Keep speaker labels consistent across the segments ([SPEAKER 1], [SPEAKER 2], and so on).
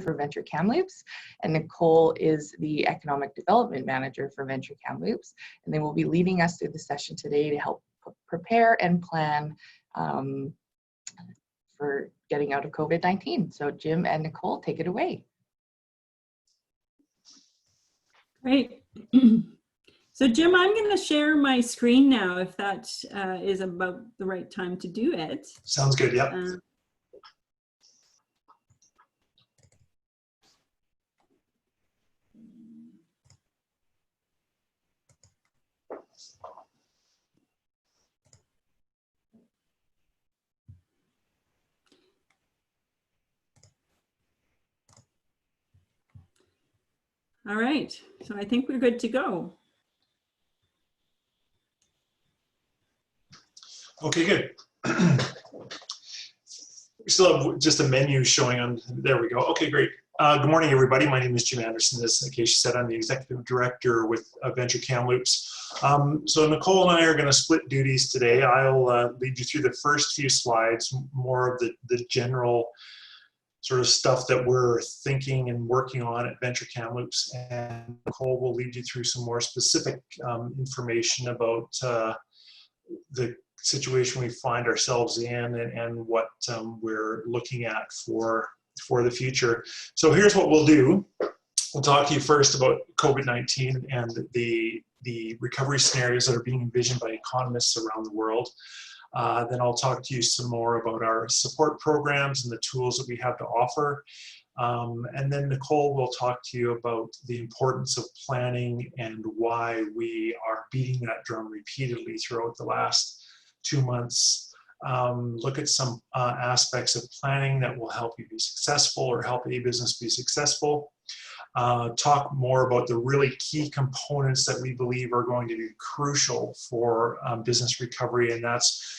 [SPEAKER 1] for Venture Kamloops, and Nicole is the Economic Development Manager for Venture Kamloops, and they will be leading us through the session today to help prepare and plan for getting out of COVID-19. So Jim and Nicole, take it away.
[SPEAKER 2] Great. So Jim, I'm going to share my screen now, if that is about the right time to do it.
[SPEAKER 3] Sounds good, yep.
[SPEAKER 2] All right, so I think we're good to go.
[SPEAKER 3] Okay, good. We still have just a menu showing on, there we go. Okay, great. Good morning, everybody. My name is Jim Anderson. As Acacia said, I'm the Executive Director with Venture Kamloops. So Nicole and I are going to split duties today. I'll lead you through the first few slides, more of the general sort of stuff that we're thinking and working on at Venture Kamloops, and Nicole will lead you through some more specific information about the situation we find ourselves in and what we're looking at for the future. So here's what we'll do. We'll talk to you first about COVID-19 and the recovery scenarios that are being envisioned by economists around the world. Then I'll talk to you some more about our support programs and the tools that we have to offer. And then Nicole will talk to you about the importance of planning and why we are beating that drum repeatedly throughout the last 2 months. Look at some aspects of planning that will help you be successful or help a business be successful. Talk more about the really key components that we believe are going to be crucial for business recovery, and that's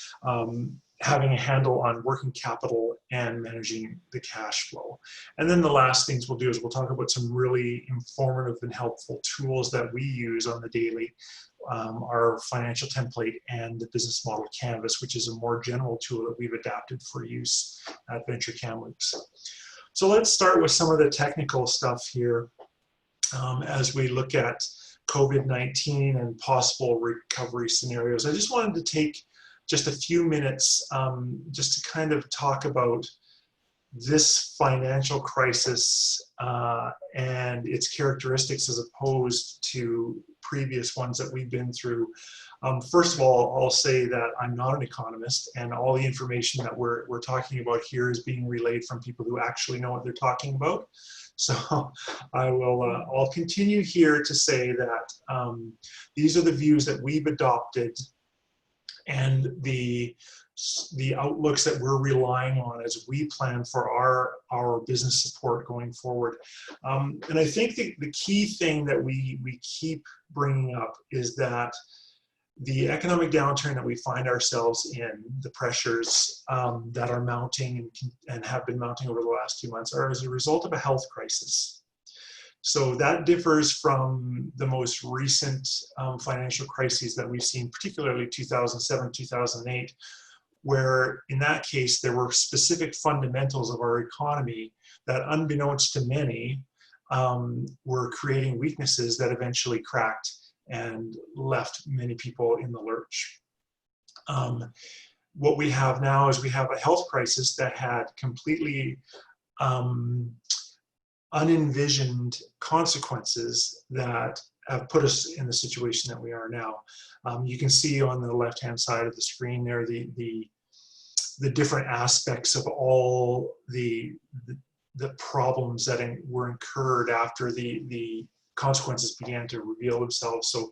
[SPEAKER 3] having a handle on working capital and managing the cash flow. And then the last things we'll do is we'll talk about some really informative and helpful tools that we use on the daily, our financial template and the business model canvas, which is a more general tool that we've adapted for use at Venture Kamloops. So let's start with some of the technical stuff here as we look at COVID-19 and possible recovery scenarios. I just wanted to take just a few minutes just to kind of talk about this financial crisis and its characteristics as opposed to previous ones that we've been through. First of all, I'll say that I'm not an economist, and all the information that we're talking about here is being relayed from people who actually know what they're talking about. So I'll continue here to say that these are the views that we've adopted and the outlooks that we're relying on as we plan for our business support going forward. And I think the key thing that we keep bringing up is that the economic downturn that we find ourselves in, the pressures that are mounting and have been mounting over the last 2 months, are as a result of a health crisis. So that differs from the most recent financial crises that we've seen, particularly 2007, 2008, where in that case there were specific fundamentals of our economy that, unbeknownst to many, were creating weaknesses that eventually cracked and left many people in the lurch. What we have now is we have a health crisis that had completely unenvisioned consequences that have put us in the situation that we are now. You can see on the left-hand side of the screen there the different aspects of all the problems that were incurred after the consequences began to reveal themselves. So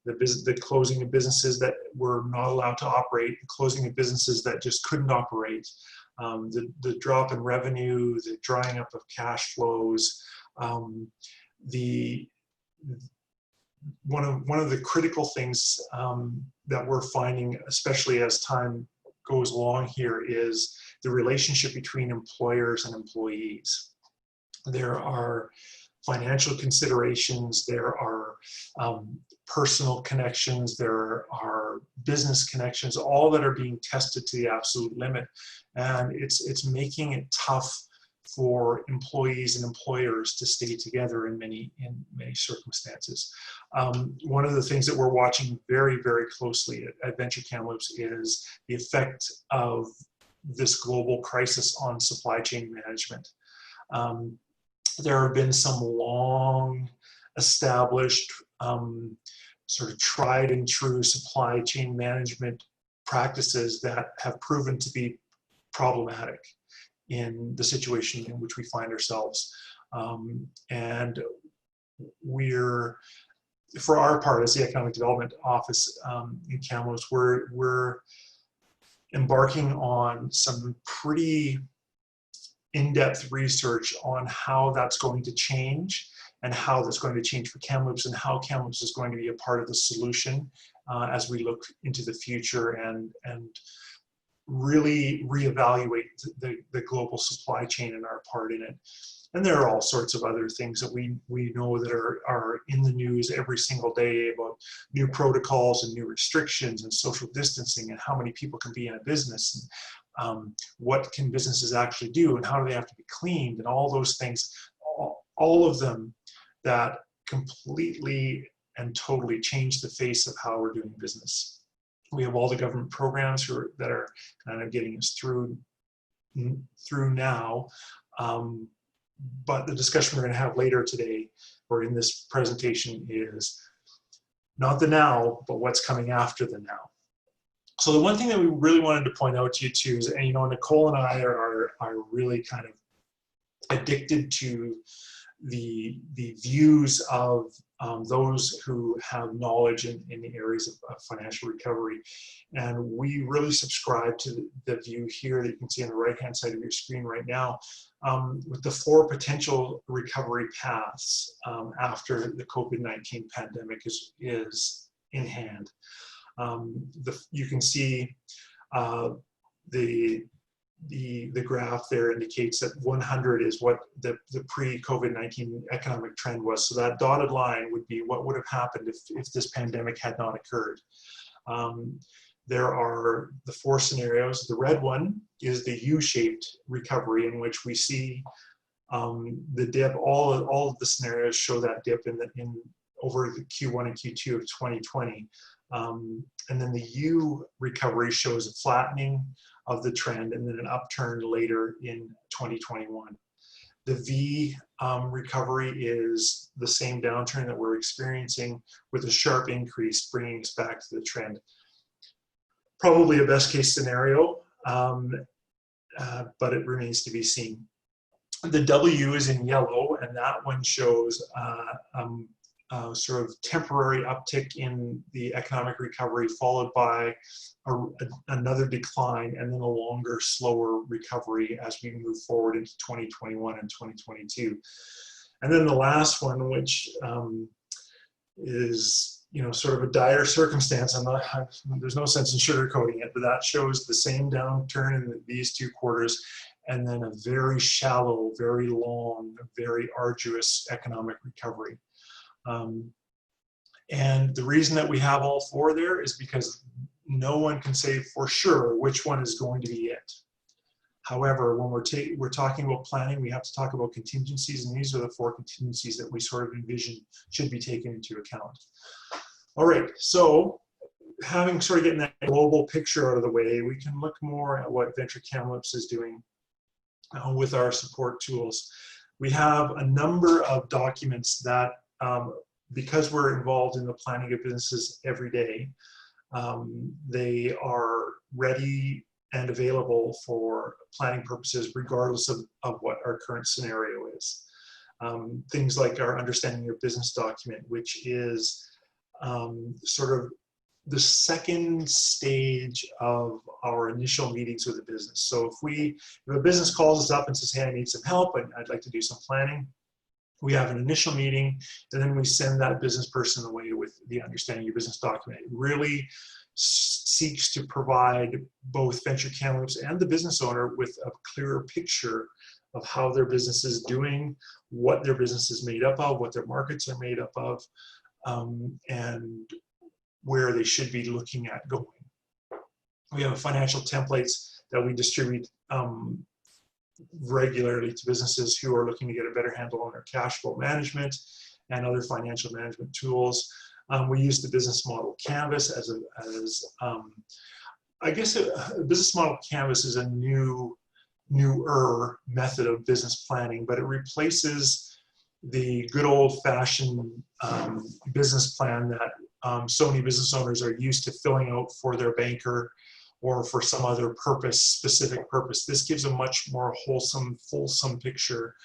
[SPEAKER 3] the closing of businesses that were not allowed to operate, the closing of businesses that just couldn't operate, the drop in revenue, the drying up of cash flows. One of the critical things that we're finding, especially as time goes along here, is the relationship between employers and employees. There are financial considerations, there are personal connections, there are business connections, all that are being tested to the absolute limit. And it's making it tough for employees and employers to stay together in many circumstances. One of the things that we're watching very, very closely at Venture Kamloops is the effect of this global crisis on supply chain management. There have been some long established sort of tried and true supply chain management practices that have proven to be problematic in the situation in which we find ourselves. And we're, for our part as the Economic Development Office in Kamloops, we're embarking on some pretty in-depth research on how that's going to change and how that's going to change for Kamloops and how Kamloops is going to be a part of the solution as we look into the future and really reevaluate the global supply chain and our part in it. And there are all sorts of other things that we know that are in the news every single day about new protocols and new restrictions and social distancing and how many people can be in a business and what can businesses actually do and how do they have to be cleaned and all those things, all of them that completely and totally change the face of how we're doing business. We have all the government programs that are kind of getting us through now. But the discussion we're going to have later today or in this presentation is not the now, but what's coming after the now. So the one thing that we really wanted to point out to you too is, and Nicole and I are really kind of addicted to the views of those who have knowledge in the areas of financial recovery. And we really subscribe to the view here that you can see on the right-hand side of your screen right now, with the 4 potential recovery paths after the COVID-19 pandemic is in hand. You can see the graph there indicates that 100 is what the pre-COVID-19 economic trend was. So that dotted line would be what would have happened if this pandemic had not occurred. There are the 4 scenarios. The red one is the U-shaped recovery in which we see the dip. All of the scenarios show that dip over the Q1 and Q2 of 2020. And then the U recovery shows a flattening of the trend and then an upturn later in 2021. The V recovery is the same downturn that we're experiencing with a sharp increase, bringing us back to the trend. Probably a best case scenario, but it remains to be seen. The W is in yellow, and that one shows sort of temporary uptick in the economic recovery followed by another decline and then a longer, slower recovery as we move forward into 2021 and 2022. And then the last one, which is sort of a dire circumstance. There's no sense in sugarcoating it, but that shows the same downturn in these 2 quarters and then a very shallow, very long, very arduous economic recovery. And the reason that we have all 4 there is because no one can say for sure which one is going to be it. However, when we're talking about planning, we have to talk about contingencies, and these are the 4 contingencies that we sort of envision should be taken into account. All right, so having sort of getting that global picture out of the way, we can look more at what Venture Kamloops is doing with our support tools. We have a number of documents that because we're involved in the planning of businesses every day, they are ready and available for planning purposes regardless of what our current scenario is. Things like our Understanding Your Business document, which is sort of the second stage of our initial meetings with a business. So if a business calls us up and says, hey, I need some help and I'd like to do some planning, we have an initial meeting, and then we send that business person away with the Understanding Your Business document. It really seeks to provide both Venture Kamloops and the business owner with a clearer picture of how their business is doing, what their business is made up of, what their markets are made up of, and where they should be looking at going. We have financial templates that we distribute regularly to businesses who are looking to get a better handle on their cash flow management and other financial management tools. We use the business model canvas as I guess a business model canvas is a newer method of business planning, but it replaces the good old-fashioned business plan that so many business owners are used to filling out for their banker or for some other purpose, specific purpose. This gives a much more wholesome, fulsome picture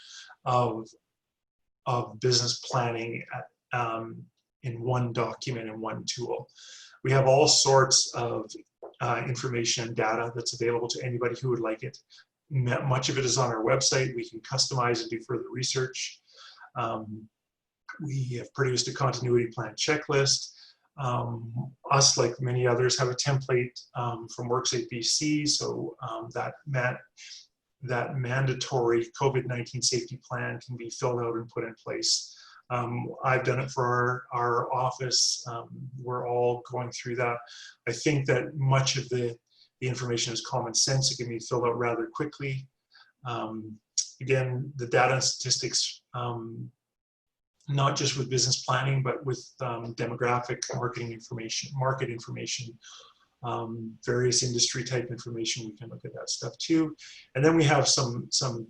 [SPEAKER 3] of business planning in one document and one tool. We have all sorts of information and data that's available to anybody who would like it. Much of it is on our website. We can customize and do further research. We have produced a continuity plan checklist. Us, like many others, have a template from WorkSafe BC, so that mandatory COVID-19 safety plan can be filled out and put in place. I've done it for our office. We're all going through that. I think that much of the information is common sense. It can be filled out rather quickly. Again, the data and statistics, not just with business planning, but with demographic market information, various industry type information. We can look at that stuff too. And then we have some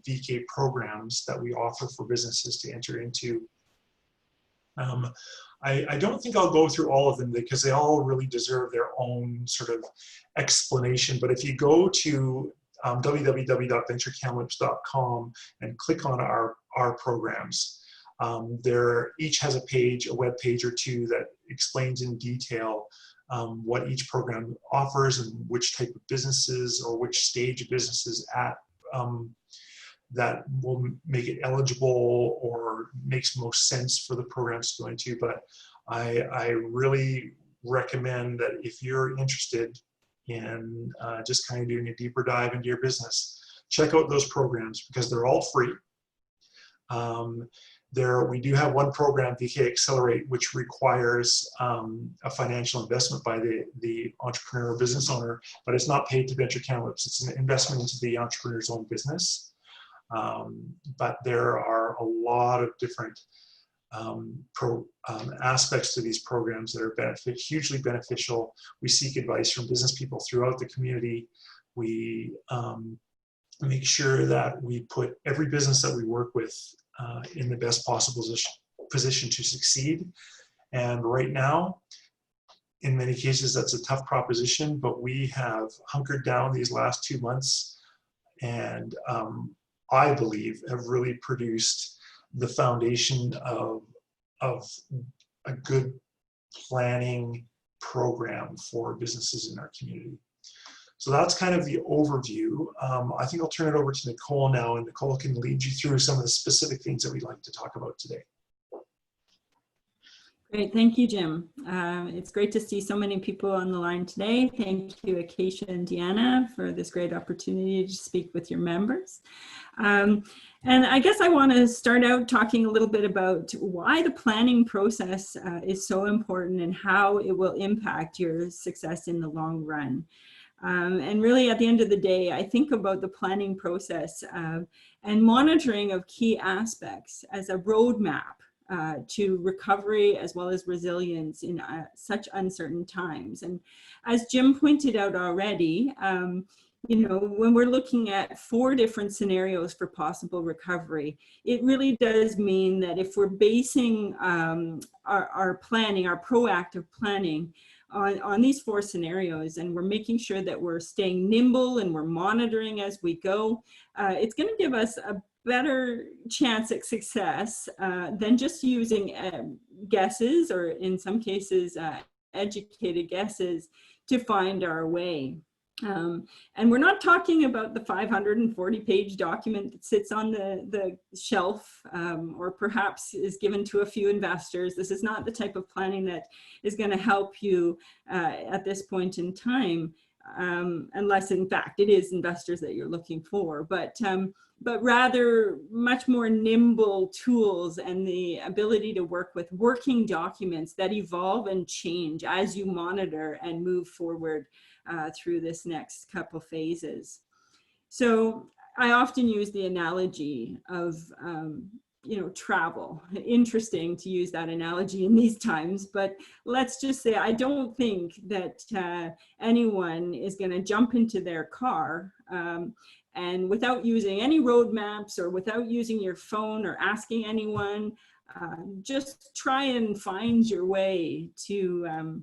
[SPEAKER 3] VK programs that we offer for businesses to enter into. I don't think I'll go through all of them because they all really deserve their own sort of explanation. But if you go to www.venturekamloops.com and click on our programs, there each has a web page or two that explains in detail what each program offers and which type of businesses or which stage of businesses at that will make it eligible or makes most sense for the programs to go into. But I really recommend that if you're interested in just kind of doing a deeper dive into your business, check out those programs because they're all free. We do have one program, VK Accelerate, which requires a financial investment by the entrepreneur or business owner, but it's not paid to Venture Kamloops. It's an investment into the entrepreneur's own business. But there are a lot of different aspects to these programs that are hugely beneficial. We seek advice from business people throughout the community. We make sure that we put every business that we work with in the best possible position to succeed. And right now, in many cases, that's a tough proposition, but we have hunkered down these last 2 months and I believe have really produced the foundation of a good planning program for businesses in our community. So that's kind of the overview. I think I'll turn it over to Nicole now, and Nicole can lead you through some of the specific things that we'd like to talk about today.
[SPEAKER 2] Great, thank you, Jim. It's great to see so many people on the line today. Thank you, Acacia and Deanna, for this great opportunity to speak with your members. And I guess I want to start out talking a little bit about why the planning process is so important and how it will impact your success in the long run. And really, at the end of the day, I think about the planning process and monitoring of key aspects as a roadmap to recovery as well as resilience in such uncertain times. And as Jim pointed out already, you know, when we're looking at 4 different scenarios for possible recovery, it really does mean that if we're basing our planning, our proactive planning on these 4 scenarios, and we're making sure that we're staying nimble and we're monitoring as we go, it's going to give us a better chance at success than just using guesses, or in some cases educated guesses, to find our way. And we're not talking about the 540-page document that sits on the shelf or perhaps is given to a few investors. This is not the type of planning that is going to help you at this point in time, unless in fact it is investors that you're looking for, but rather much more nimble tools and the ability to work with working documents that evolve and change as you monitor and move forward through this next couple phases. So I often use the analogy of, travel. Interesting to use that analogy in these times, but let's just say I don't think that anyone is going to jump into their car and without using any road maps or without using your phone or asking anyone, just try and find your way to,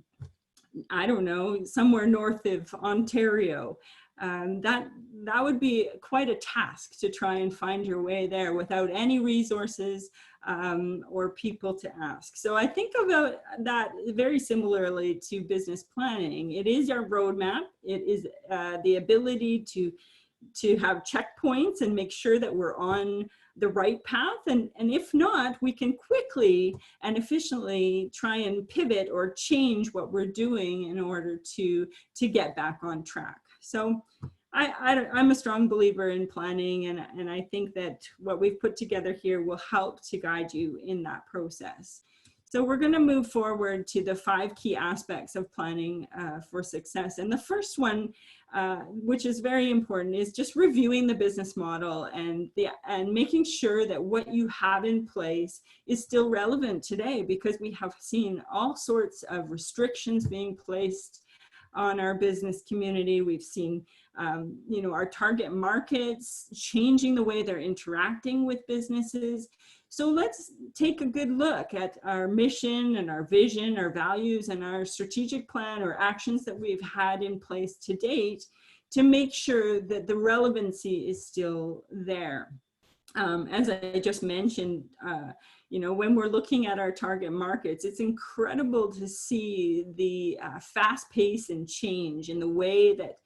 [SPEAKER 2] I don't know, somewhere north of Ontario. That would be quite a task to try and find your way there without any resources or people to ask. So I think about that very similarly to business planning. It is our roadmap. It is the ability to have checkpoints and make sure that we're on the right path. And if not, we can quickly and efficiently try and pivot or change what we're doing in order to get back on track. So I'm a strong believer in planning, and I think that what we've put together here will help to guide you in that process. So we're going to move forward to the 5 key aspects of planning for success. And the first one, which is very important, is just reviewing the business model and making sure that what you have in place is still relevant today, because we have seen all sorts of restrictions being placed on our business community. We've seen our target markets changing the way they're interacting with businesses. So let's take a good look at our mission and our vision, our values, and our strategic plan or actions that we've had in place to date to make sure that the relevancy is still there. As I just mentioned, when we're looking at our target markets, it's incredible to see the fast pace and change in the way that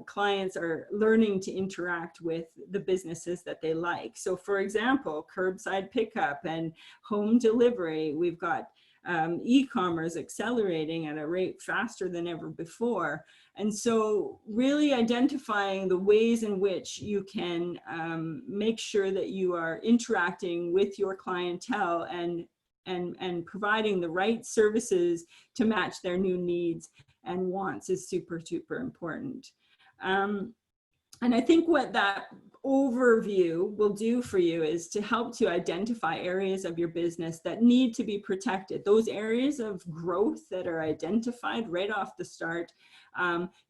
[SPEAKER 2] clients are learning to interact with the businesses that they like. So for example, curbside pickup and home delivery, we've got e-commerce accelerating at a rate faster than ever before. And so really identifying the ways in which you can make sure that you are interacting with your clientele and providing the right services to match their new needs and wants is super, super important. And I think what that overview will do for you is to help to identify areas of your business that need to be protected. Those areas of growth that are identified right off the start,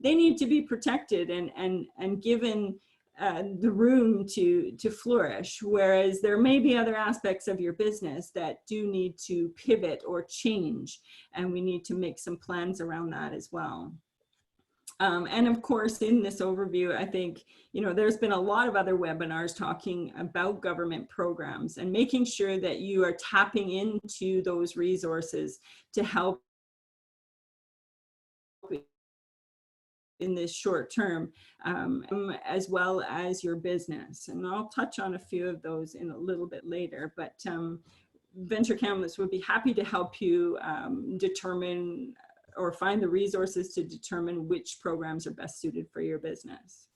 [SPEAKER 2] they need to be protected and given the room to flourish, whereas there may be other aspects of your business that do need to pivot or change, and we need to make some plans around that as well. And of course, in this overview, I think, there's been a lot of other webinars talking about government programs and making sure that you are tapping into those resources to help in this short term, as well as your business. And I'll touch on a few of those in a little bit later, but Venture Kamloops would be happy to help you determine or find the resources to determine which programs are best suited for your business.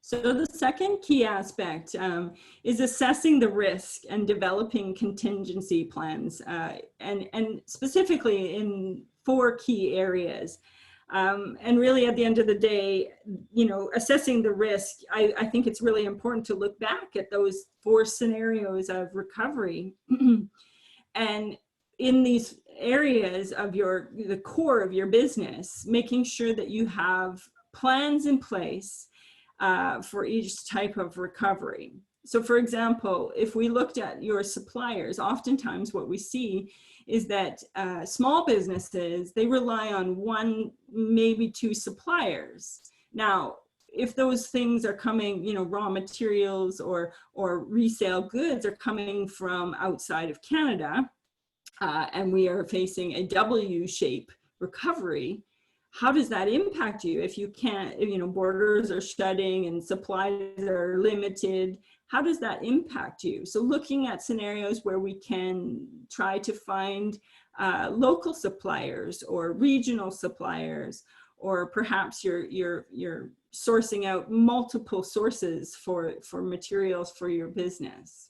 [SPEAKER 2] So the second key aspect is assessing the risk and developing contingency plans, and specifically in 4 key areas. And really at the end of the day, assessing the risk, I think it's really important to look back at those 4 scenarios of recovery. And in these areas of the core of your business, making sure that you have plans in place for each type of recovery. So for example, if we looked at your suppliers, oftentimes what we see is that small businesses, they rely on 1, maybe 2 suppliers. Now, if those things are coming, raw materials or resale goods are coming from outside of Canada, and we are facing a W-shape recovery, how does that impact you if you can't, borders are shutting and supplies are limited? How does that impact you? So looking at scenarios where we can try to find local suppliers or regional suppliers, or perhaps you're sourcing out multiple sources for materials for your business.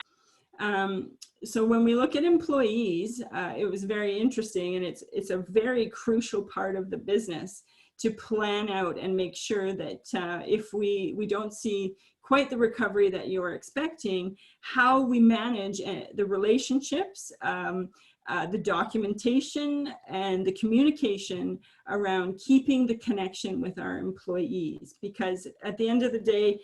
[SPEAKER 2] So when we look at employees, it was very interesting, and it's a very crucial part of the business to plan out and make sure that if we don't see quite the recovery that you're expecting, how we manage the relationships, the documentation, and the communication around keeping the connection with our employees. Because at the end of the day,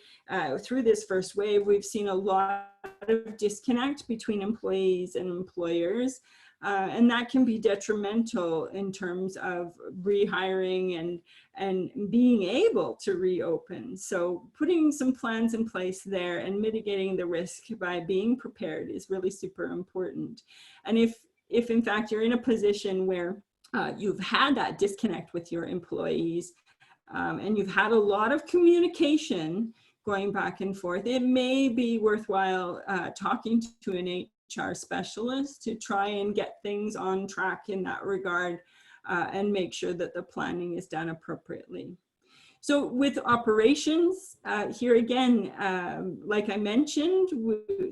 [SPEAKER 2] through this first wave, we've seen a lot of disconnect between employees and employers. And that can be detrimental in terms of rehiring and being able to reopen. So putting some plans in place there and mitigating the risk by being prepared is really super important. And if in fact you're in a position where you've had that disconnect with your employees and you've had a lot of communication going back and forth, it may be worthwhile talking to an HR specialist to try and get things on track in that regard and make sure that the planning is done appropriately. So with operations, here again, like I mentioned,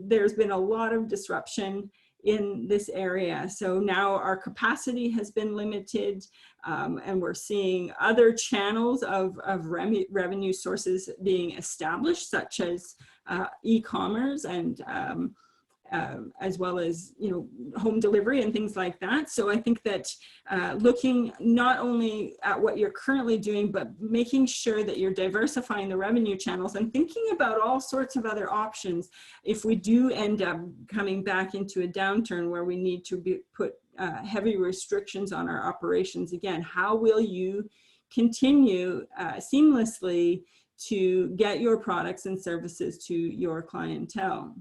[SPEAKER 2] there's been a lot of disruption in this area. So now our capacity has been limited and we're seeing other channels of revenue sources being established, such as e-commerce and as well as, you know, home delivery and things like that. So I think that looking not only at what you're currently doing, but making sure that you're diversifying the revenue channels and thinking about all sorts of other options if we do end up coming back into a downturn where we need to put heavy restrictions on our operations again. How will you continue seamlessly to get your products and services to your clientele?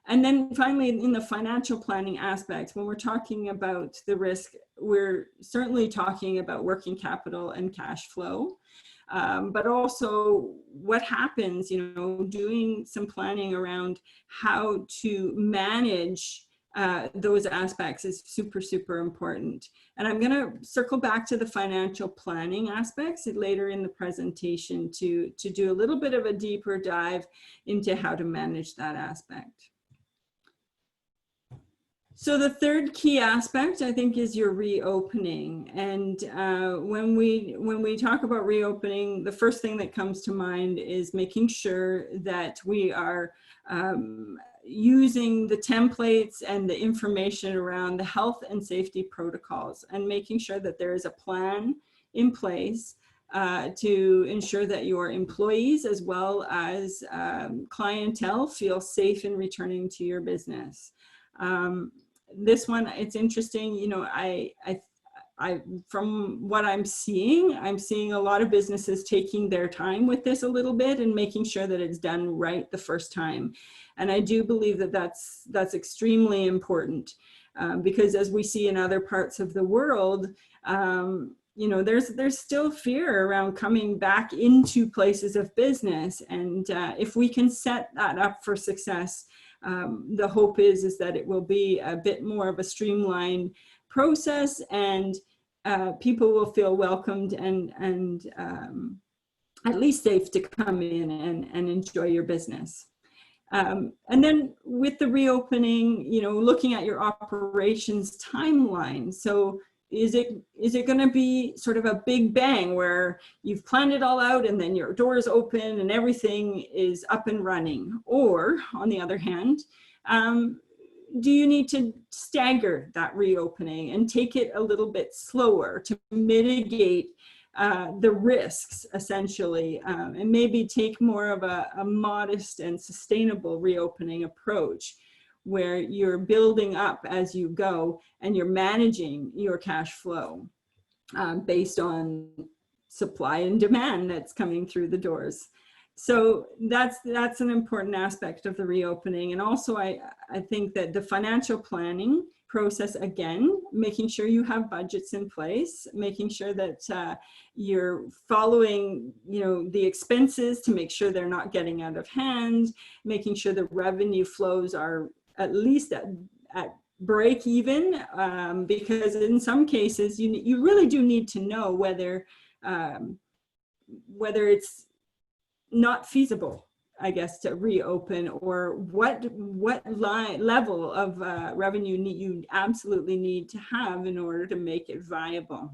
[SPEAKER 2] And then finally, in the financial planning aspect, when we're talking about the risk, we're certainly talking about working capital and cash flow, but also what happens, you know, doing some planning around how to manage those aspects is super, super important. And I'm going to circle back to the financial planning aspects later in the presentation to do a little bit of a deeper dive into how to manage that aspect. So the third key aspect, I think, is your reopening. And when we talk about reopening, the first thing that comes to mind is making sure that we are using the templates and the information around the health and safety protocols and making sure that there is a plan in place to ensure that your employees as well as clientele feel safe in returning to your business. This one, it's interesting, you know, from what I'm seeing a lot of businesses taking their time with this a little bit and making sure that it's done right the first time. And I do believe that that's extremely important because as we see in other parts of the world, you know, there's still fear around coming back into places of business. And if we can set that up for success, the hope is that it will be a bit more of a streamlined process and people will feel welcomed and at least safe to come in and enjoy your business. And then with the reopening, you know, looking at your operations timeline. So is it going to be sort of a big bang where you've planned it all out and then your doors open and everything is up and running? Or on the other hand, do you need to stagger that reopening and take it a little bit slower to mitigate the risks, essentially, and maybe take more of a modest and sustainable reopening approach where you're building up as you go and you're managing your cash flow based on supply and demand that's coming through the doors. So that's an important aspect of the reopening. And also I think that the financial planning process, again, making sure you have budgets in place, making sure that you're following, you know, the expenses to make sure they're not getting out of hand, making sure the revenue flows are at least at break even, because in some cases you really do need to know whether it's not feasible, I guess, to reopen, or what level of revenue you absolutely need to have in order to make it viable.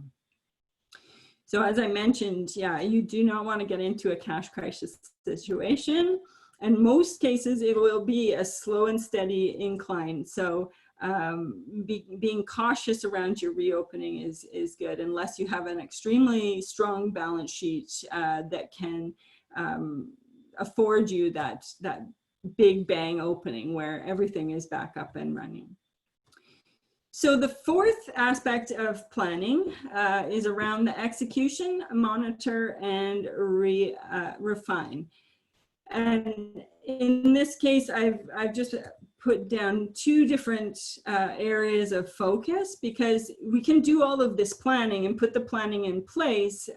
[SPEAKER 2] So as I mentioned, yeah, you do not want to get into a cash crisis situation. In most cases, it will be a slow and steady incline. So being cautious around your reopening is good, unless you have an extremely strong balance sheet that can afford you that big bang opening where everything is back up and running. So the fourth aspect of planning is around the execution, monitor, and refine. And in this case, I've just put down two different areas of focus, because we can do all of this planning and put the planning in place.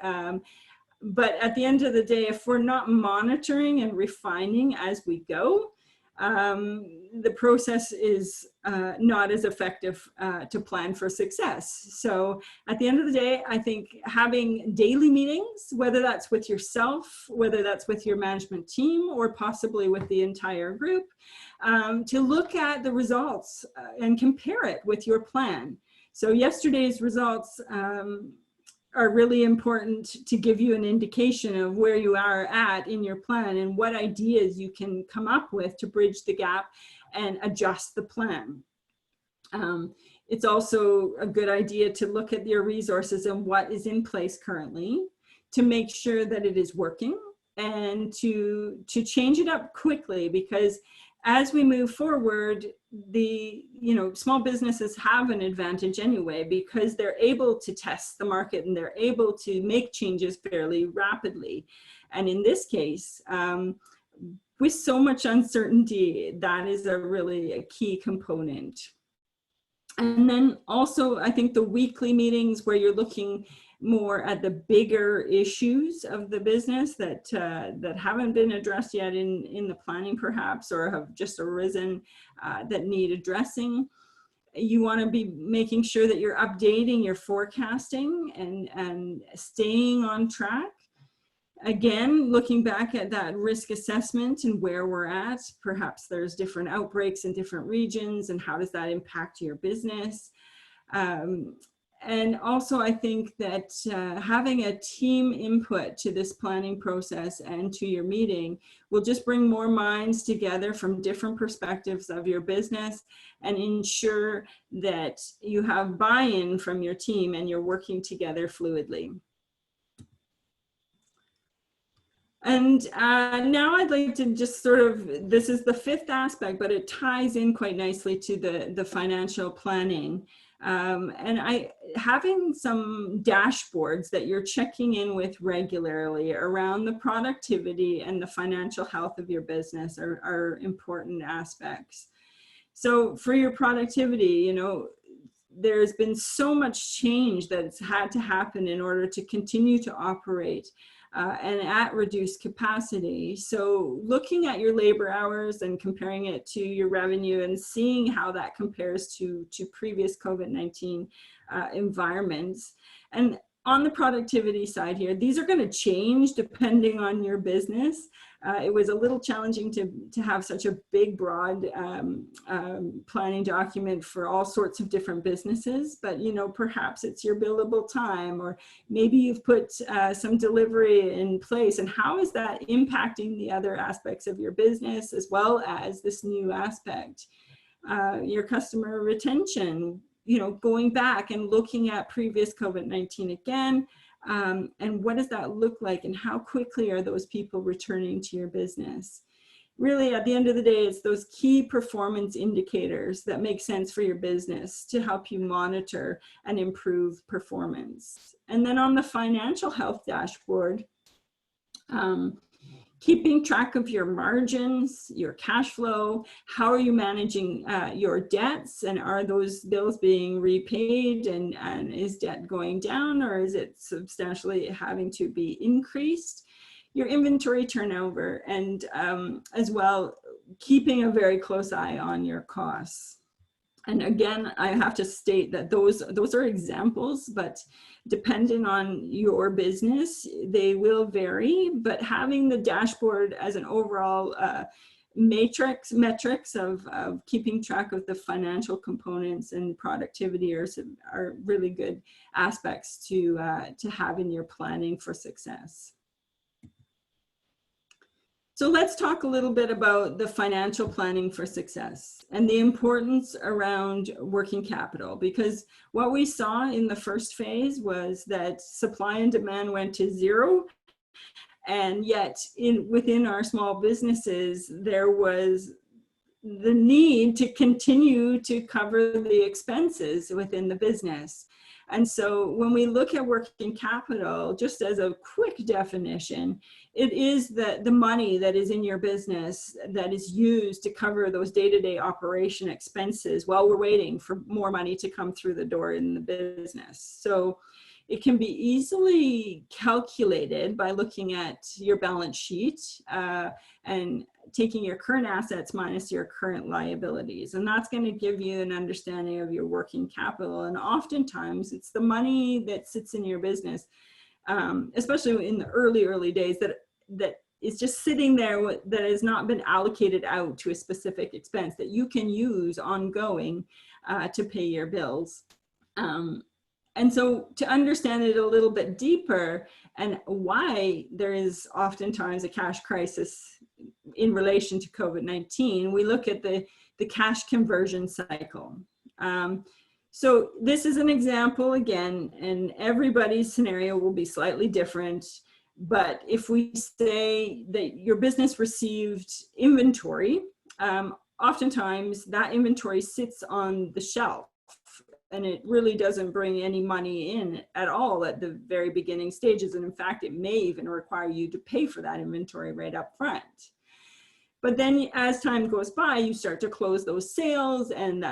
[SPEAKER 2] But at the end of the day, if we're not monitoring and refining as we go, the process is not as effective to plan for success. So at the end of the day, I think having daily meetings, whether that's with yourself, whether that's with your management team, or possibly with the entire group, to look at the results and compare it with your plan. So yesterday's results are really important to give you an indication of where you are at in your plan and what ideas you can come up with to bridge the gap and adjust the plan. It's also a good idea to look at your resources and what is in place currently to make sure that it is working, and to change it up quickly, because as we move forward, small businesses have an advantage anyway, because they're able to test the market and they're able to make changes fairly rapidly. And in this case, with so much uncertainty, that is really a key component. And then also, I think the weekly meetings where you're looking more at the bigger issues of the business that haven't been addressed yet in the planning perhaps, or have just arisen that need addressing. You want to be making sure that you're updating your forecasting and staying on track. Again, looking back at that risk assessment and where we're at, perhaps there's different outbreaks in different regions, and how does that impact your business? And also, I think that having a team input to this planning process and to your meeting will just bring more minds together from different perspectives of your business, and ensure that you have buy-in from your team and you're working together fluidly. And now I'd like to just this is the fifth aspect, but it ties in quite nicely to the financial planning. And having some dashboards that you're checking in with regularly around the productivity and the financial health of your business are important aspects. So for your productivity, there's been so much change that's had to happen in order to continue to operate and at reduced capacity. So looking at your labor hours and comparing it to your revenue and seeing how that compares to previous COVID-19 environments. And on the productivity side here, these are going to change depending on your business. It was a little challenging to have such a big, broad planning document for all sorts of different businesses, but perhaps it's your billable time, or maybe you've put some delivery in place, and how is that impacting the other aspects of your business, as well as this new aspect, your customer retention, going back and looking at previous COVID-19 again. And what does that look like, and how quickly are those people returning to your business? Really, at the end of the day, it's those key performance indicators that make sense for your business to help you monitor and improve performance. And then on the financial health dashboard, keeping track of your margins, your cash flow, how are you managing your debts, and are those bills being repaid, and is debt going down, or is it substantially having to be increased? Your inventory turnover, and as well, keeping a very close eye on your costs. And again, I have to state that those are examples, but depending on your business, they will vary. But having the dashboard as an overall metrics of keeping track of the financial components and productivity are really good aspects to have in your planning for success. So let's talk a little bit about the financial planning for success and the importance around working capital, because what we saw in the first phase was that supply and demand went to zero. And yet within our small businesses, there was the need to continue to cover the expenses within the business. And so when we look at working capital, just as a quick definition, it is the money that is in your business that is used to cover those day-to-day operation expenses while we're waiting for more money to come through the door in the business. So it can be easily calculated by looking at your balance sheet and taking your current assets minus your current liabilities. And that's going to give you an understanding of your working capital. And oftentimes it's the money that sits in your business, especially in the early days, that is just sitting there that has not been allocated out to a specific expense that you can use ongoing to pay your bills. And so to understand it a little bit deeper and why there is oftentimes a cash crisis in relation to COVID-19, we look at the cash conversion cycle. So this is an example again, and everybody's scenario will be slightly different. But if we say that your business received inventory, oftentimes that inventory sits on the shelf, and it really doesn't bring any money in at all at the very beginning stages. And in fact, it may even require you to pay for that inventory right up front. But then as time goes by, you start to close those sales, and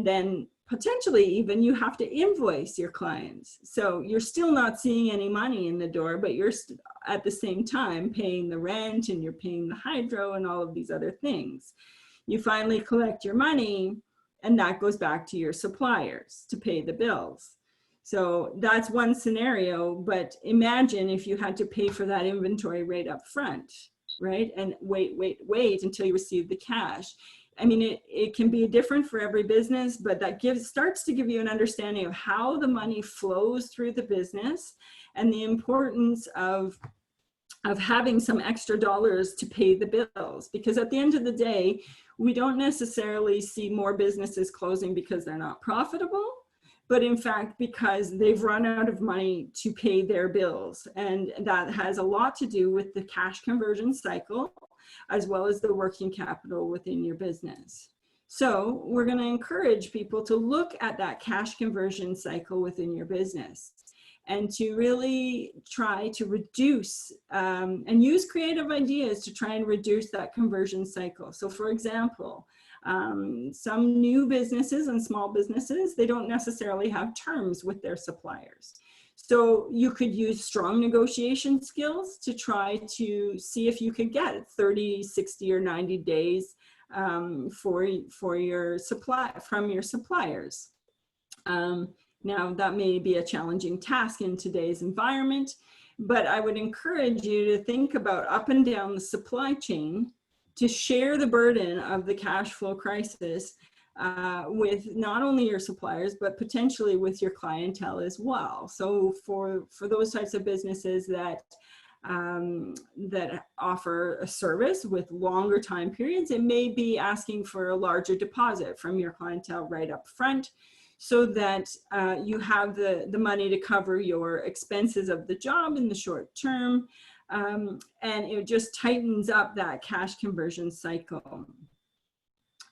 [SPEAKER 2] then potentially even you have to invoice your clients. So you're still not seeing any money in the door, but you're at the same time paying the rent, and you're paying the hydro and all of these other things. You finally collect your money, and that goes back to your suppliers to pay the bills. So that's one scenario, but imagine if you had to pay for that inventory right up front, right? And wait until you receive the cash. I mean, it can be different for every business, but that starts to give you an understanding of how the money flows through the business and the importance of having some extra dollars to pay the bills. Because at the end of the day, we don't necessarily see more businesses closing because they're not profitable, but in fact, because they've run out of money to pay their bills. And that has a lot to do with the cash conversion cycle, as well as the working capital within your business. So we're going to encourage people to look at that cash conversion cycle within your business and to really try to reduce and use creative ideas to try and reduce that conversion cycle. So for example, some new businesses and small businesses, they don't necessarily have terms with their suppliers. So you could use strong negotiation skills to try to see if you could get 30, 60, or 90 days for your from your suppliers. Now that may be a challenging task in today's environment, but I would encourage you to think about up and down the supply chain to share the burden of the cash flow crisis with not only your suppliers, but potentially with your clientele as well. So for those types of businesses that offer a service with longer time periods, it may be asking for a larger deposit from your clientele right up front, so that you have the money to cover your expenses of the job in the short term. And it just tightens up that cash conversion cycle.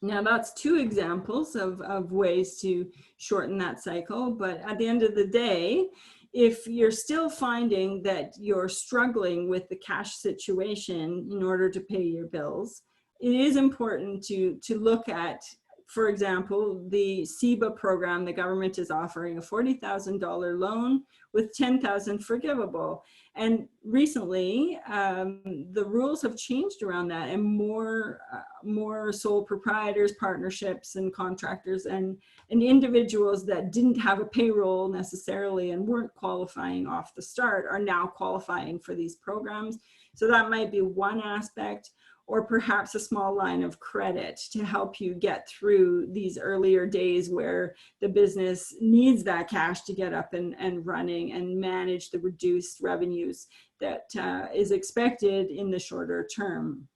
[SPEAKER 2] Now that's two examples of ways to shorten that cycle. But at the end of the day, if you're still finding that you're struggling with the cash situation in order to pay your bills, it is important to look at, for example, the CEBA program. The government is offering a $40,000 loan with $10,000 forgivable. And recently, the rules have changed around that, and more sole proprietors, partnerships, and contractors and individuals that didn't have a payroll necessarily and weren't qualifying off the start are now qualifying for these programs. So that might be one aspect. or perhaps a small line of credit to help you get through these earlier days where the business needs that cash to get up and running and manage the reduced revenues that is expected in the shorter term.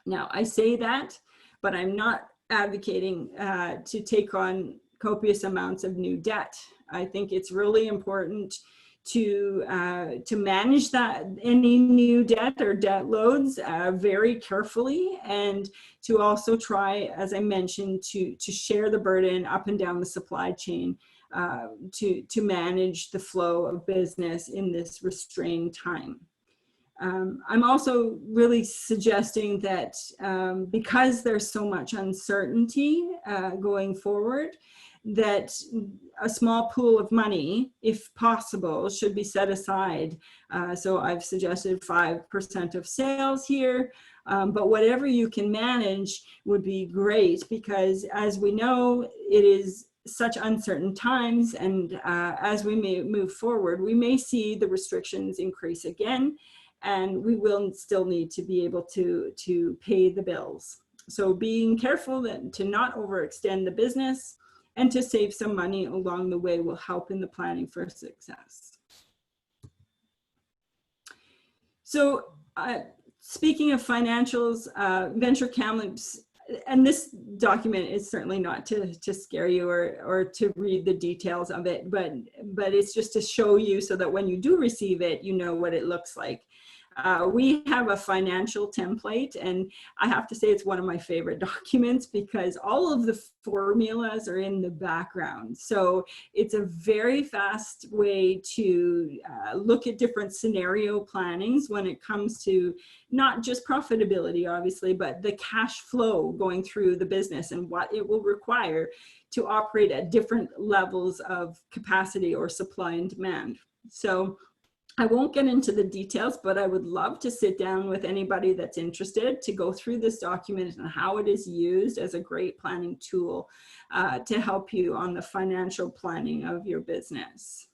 [SPEAKER 2] Now, I say that, but I'm not advocating to take on copious amounts of new debt. I think it's really important to manage that any new debt or debt loads very carefully, and to also try, as I mentioned, to share the burden up and down the supply chain to manage the flow of business in this restrained time. I'm also really suggesting that because there's so much uncertainty going forward, that a small pool of money, if possible, should be set aside. So I've suggested 5% of sales here, but whatever you can manage would be great, because as we know, it is such uncertain times, and as we may move forward, we may see the restrictions increase again, and we will still need to be able to pay the bills. So being careful to not overextend the business and to save some money along the way will help in the planning for success. So speaking of financials, Venture Kamloops, and this document is certainly not to scare you or to read the details of it, but it's just to show you so that when you do receive it, you know what it looks like. We have a financial template, and I have to say it's one of my favorite documents because all of the formulas are in the background. So it's a very fast way to look at different scenario plannings when it comes to not just profitability, obviously, but the cash flow going through the business and what it will require to operate at different levels of capacity or supply and demand. So I won't get into the details, but I would love to sit down with anybody that's interested to go through this document and how it is used as a great planning tool to help you on the financial planning of your business.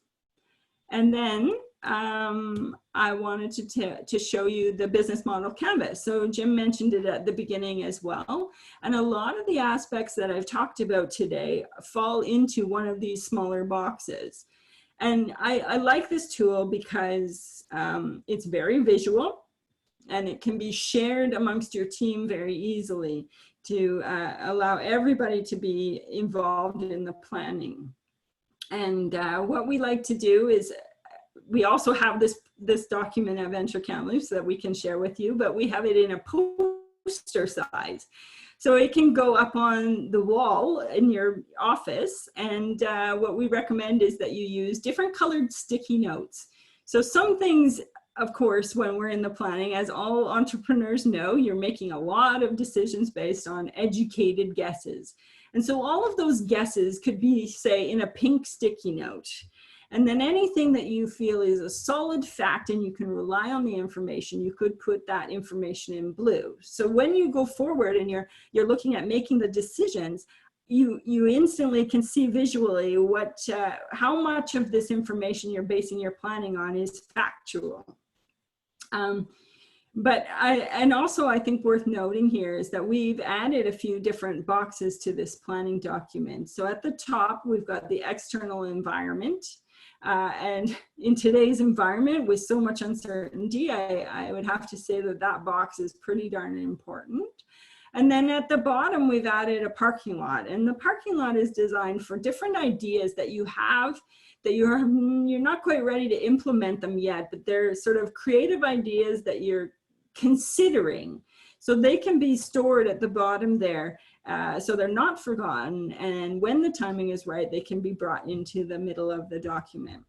[SPEAKER 2] And then I wanted to show you the business model canvas. So Jim mentioned it at the beginning as well. And a lot of the aspects that I've talked about today fall into one of these smaller boxes. And I like this tool because it's very visual, and it can be shared amongst your team very easily to allow everybody to be involved in the planning. And what we like to do is, we also have this document at Venture Kamloops that we can share with you, but we have it in a poster size. So it can go up on the wall in your office, and what we recommend is that you use different colored sticky notes. So some things, of course, when we're in the planning, as all entrepreneurs know, you're making a lot of decisions based on educated guesses. And so all of those guesses could be, say, in a pink sticky note. And then anything that you feel is a solid fact and you can rely on the information, you could put that information in blue. So when you go forward and you're looking at making the decisions, you instantly can see visually how much of this information you're basing your planning on is factual. And also I think worth noting here is that we've added a few different boxes to this planning document. So at the top, we've got the external environment. And in today's environment with so much uncertainty, I would have to say that box is pretty darn important. And then at the bottom, we've added a parking lot. And the parking lot is designed for different ideas that you have, that you're not quite ready to implement them yet, but they're sort of creative ideas that you're considering. So they can be stored at the bottom there. So they're not forgotten, and when the timing is right, they can be brought into the middle of the document.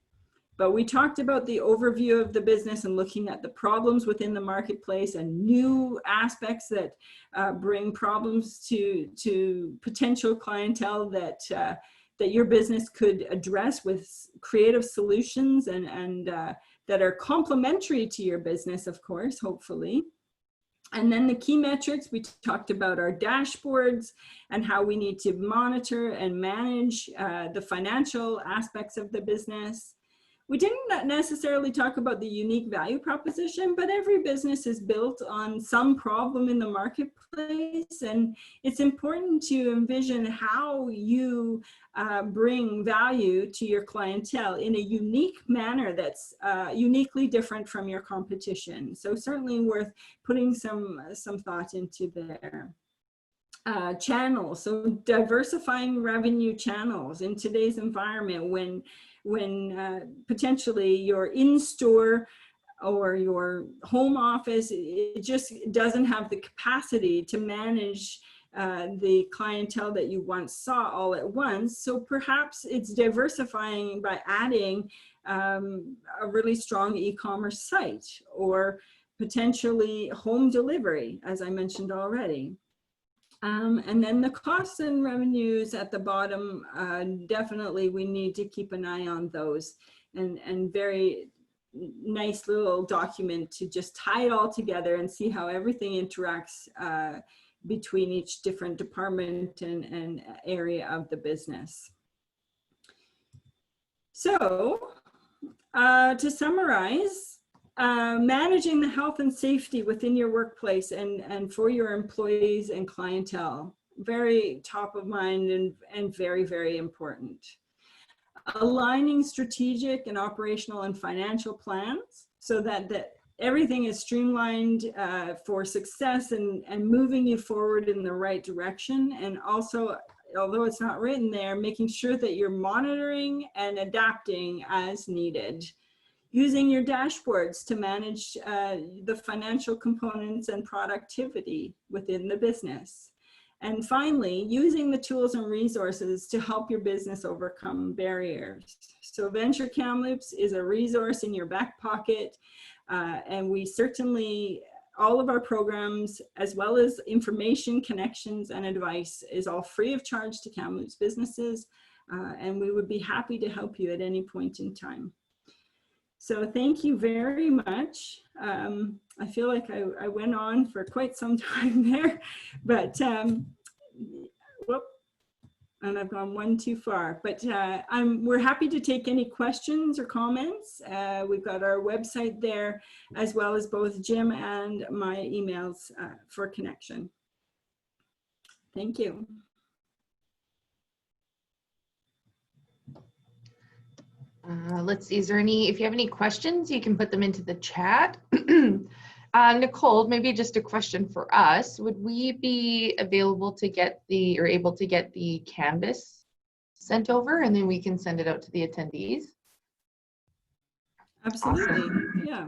[SPEAKER 2] But we talked about the overview of the business and looking at the problems within the marketplace and new aspects that bring problems to potential clientele that your business could address with creative solutions and that are complementary to your business, of course, hopefully. And then the key metrics, we talked about our dashboards and how we need to monitor and manage the financial aspects of the business. we didn't necessarily talk about the unique value proposition, but every business is built on some problem in the marketplace. And it's important to envision how you bring value to your clientele in a unique manner that's uniquely different from your competition. So certainly worth putting some thought into there. Channels, so diversifying revenue channels in today's environment when potentially your in-store or your home office, it just doesn't have the capacity to manage the clientele that you once saw all at once. So perhaps it's diversifying by adding a really strong e-commerce site, or potentially home delivery, as I mentioned already. And then the costs and revenues at the bottom, definitely we need to keep an eye on those, and very nice little document to just tie it all together and see how everything interacts between each different department and area of the business. So to summarize, managing the health and safety within your workplace and for your employees and clientele, very top of mind and very, very important. Aligning strategic and operational and financial plans so that everything is streamlined for success and moving you forward in the right direction. And also, although it's not written there, making sure that you're monitoring and adapting as needed. Using your dashboards to manage the financial components and productivity within the business. And finally, using the tools and resources to help your business overcome barriers. So Venture Kamloops is a resource in your back pocket, and we certainly, all of our programs, as well as information, connections, and advice, is all free of charge to Kamloops businesses, and we would be happy to help you at any point in time. So thank you very much. I feel like I went on for quite some time there, but whoop, and I've gone one too far. But we're happy to take any questions or comments. We've got our website there, as well as both Jim and my emails for connection. Thank you.
[SPEAKER 1] Let's see, is there any, if you have any questions, you can put them into the chat. Nicole, maybe just a question for us. Would we be available to get the, or able to get the canvas sent over, and then we can send it out to the attendees?
[SPEAKER 2] Absolutely, yeah.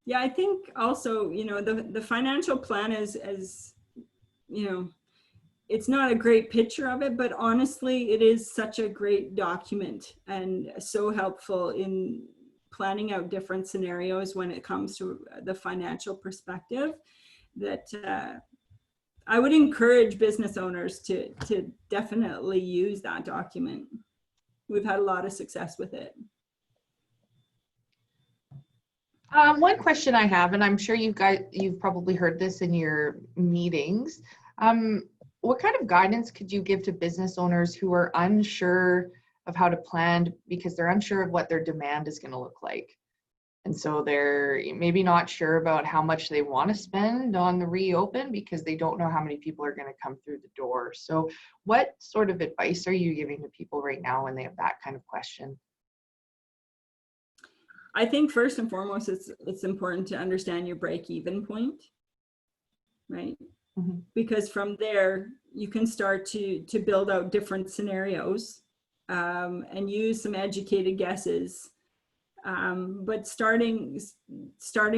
[SPEAKER 2] Yeah, I think also, you know, the financial plan is, you know, it's not a great picture of it, but honestly, it is such a great document and so helpful in planning out different scenarios when it comes to the financial perspective, that I would encourage business owners to definitely use that document. We've had a lot of success with it.
[SPEAKER 1] One question I have, and I'm sure you've probably heard this in your meetings, what kind of guidance could you give to business owners who are unsure of how to plan because they're unsure of what their demand is going to look like? And so they're maybe not sure about how much they want to spend on the reopen because they don't know how many people are going to come through the door. So what sort of advice are you giving to people right now when they have that kind of question?
[SPEAKER 2] I think first and foremost, it's important to understand your break-even point, right? Mm-hmm. Because from there, you can start to build out different scenarios and use some educated guesses. But starting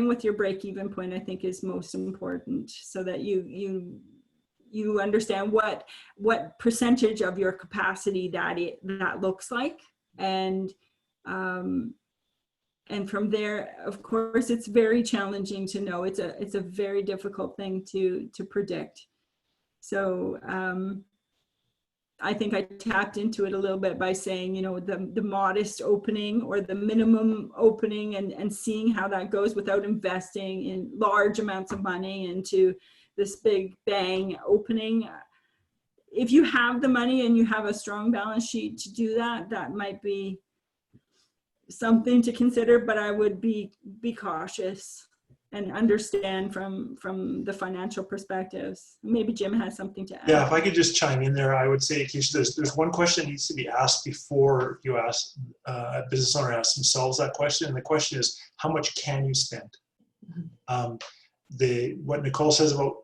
[SPEAKER 2] with your break-even point, I think, is most important, so that you understand what percentage of your capacity that looks like, and from there, of course, it's very challenging to know. It's a very difficult thing to predict. So I think I tapped into it a little bit by saying, you know, the modest opening or the minimum opening, and seeing how that goes without investing in large amounts of money into this big bang opening. If you have the money and you have a strong balance sheet to do that, that might be something to consider, but I would be cautious and understand from the financial perspectives. Maybe Jim has something to add.
[SPEAKER 3] Yeah, if I could just chime in there, I would say, Keisha, there's one question that needs to be asked before you ask a business owner asks themselves that question, and the question is, how much can you spend? What Nicole says about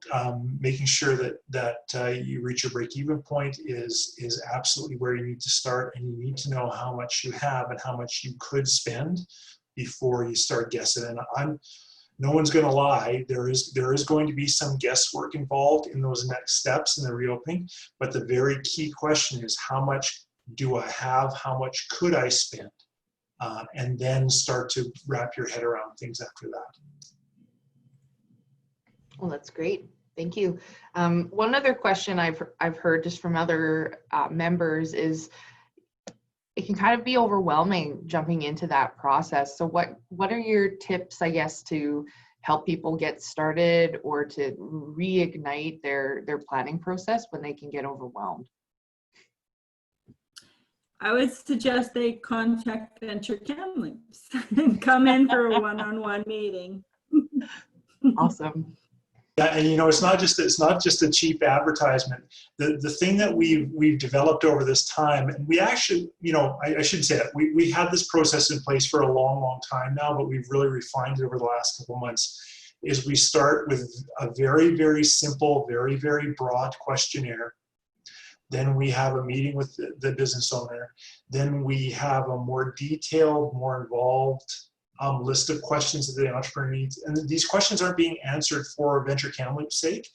[SPEAKER 3] making sure that you reach your break-even point is absolutely where you need to start, and you need to know how much you have and how much you could spend before you start guessing. And no one's going to lie. There is going to be some guesswork involved in those next steps in the reopening, but the very key question is, how much do I have? How much could I spend? And then start to wrap your head around things after that.
[SPEAKER 1] Well, that's great. Thank you. One other question I've heard just from other members is it can kind of be overwhelming jumping into that process. So what are your tips, I guess, to help people get started or to reignite their planning process when they can get overwhelmed?
[SPEAKER 2] I would suggest they contact Venture Kamloops and come in for a one-on-one meeting.
[SPEAKER 1] Awesome.
[SPEAKER 3] Yeah, and it's not just a cheap advertisement. The thing that we've developed over this time, and we actually, I should say that we had this process in place for a long time now, but we've really refined it over the last couple of months. Is we start with a very, very simple, very, very broad questionnaire. Then we have a meeting with the business owner. Then we have a more detailed, more involved list of questions that the entrepreneur needs. And these questions aren't being answered for Venture Kamloops' sake.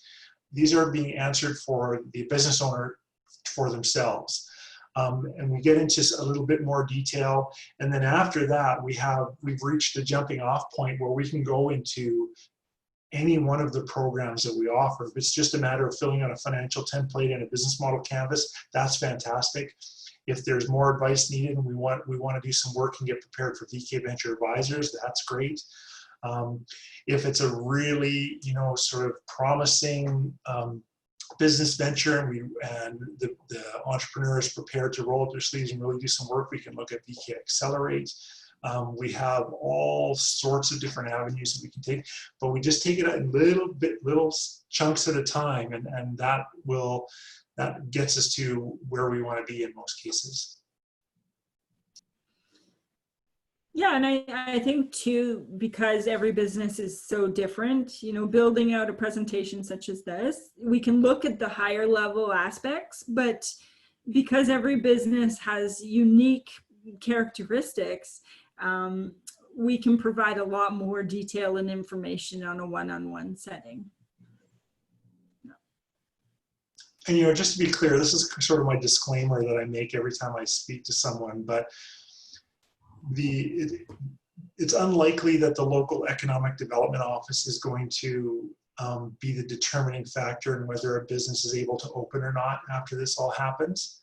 [SPEAKER 3] These are being answered for the business owner for themselves. And we get into a little bit more detail. And then after that, we've reached a jumping off point where we can go into any one of the programs that we offer. If it's just a matter of filling out a financial template and a business model canvas, that's fantastic. If there's more advice needed and we want to do some work and get prepared for VK Venture Advisors, that's great. If it's a really, sort of promising business venture and the entrepreneur is prepared to roll up their sleeves and really do some work, we can look at VK Accelerate. We have all sorts of different avenues that we can take, but we just take it in little chunks at a time, and that gets us to where we want to be in most cases.
[SPEAKER 2] Yeah, and I think too, because every business is so different, building out a presentation such as this, we can look at the higher level aspects, but because every business has unique characteristics, we can provide a lot more detail and information on a one-on-one setting.
[SPEAKER 3] And just to be clear, this is sort of my disclaimer that I make every time I speak to someone, but it's unlikely that the local economic development office is going to be the determining factor in whether a business is able to open or not after this all happens.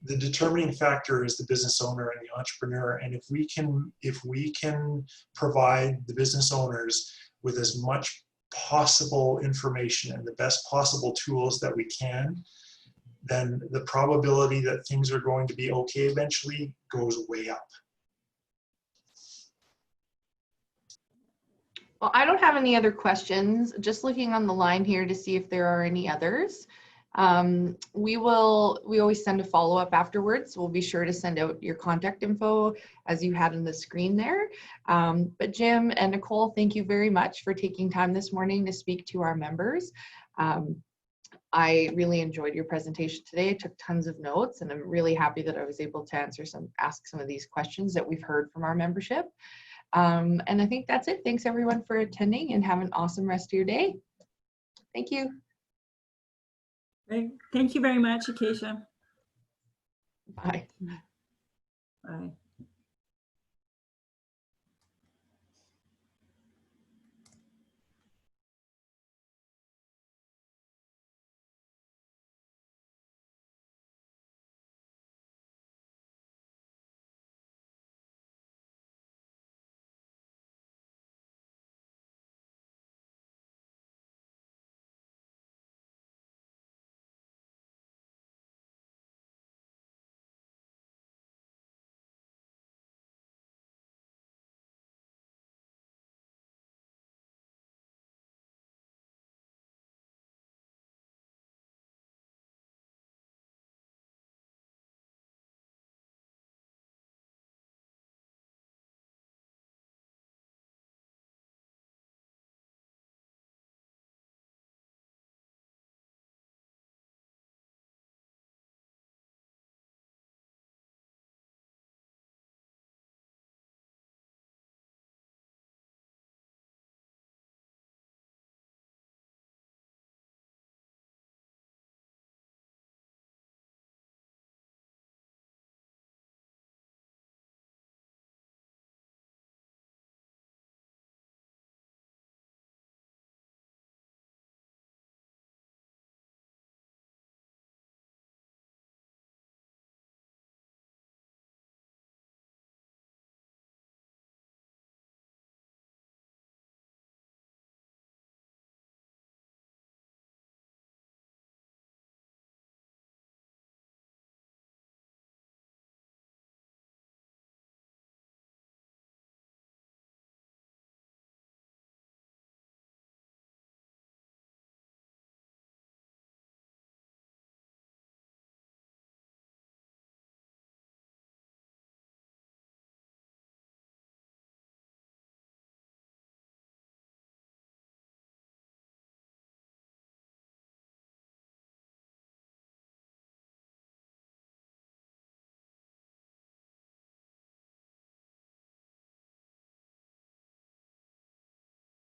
[SPEAKER 3] The determining factor is the business owner and the entrepreneur, and if we can provide the business owners with as much possible information and the best possible tools that we can, then the probability that things are going to be okay eventually goes way up.
[SPEAKER 1] Well, I don't have any other questions. Just looking on the line here to see if there are any others. We always send a follow-up afterwards. We'll be sure to send out your contact info as you had on the screen there. But Jim and Nicole, thank you very much for taking time this morning to speak to our members. I really enjoyed your presentation today. I took tons of notes, and I'm really happy that I was able to ask some of these questions that we've heard from our membership. And I think that's it. Thanks everyone for attending, and have an awesome rest of your day. Thank you.
[SPEAKER 2] Great. Thank you very much, Acacia.
[SPEAKER 1] Bye.
[SPEAKER 2] Bye.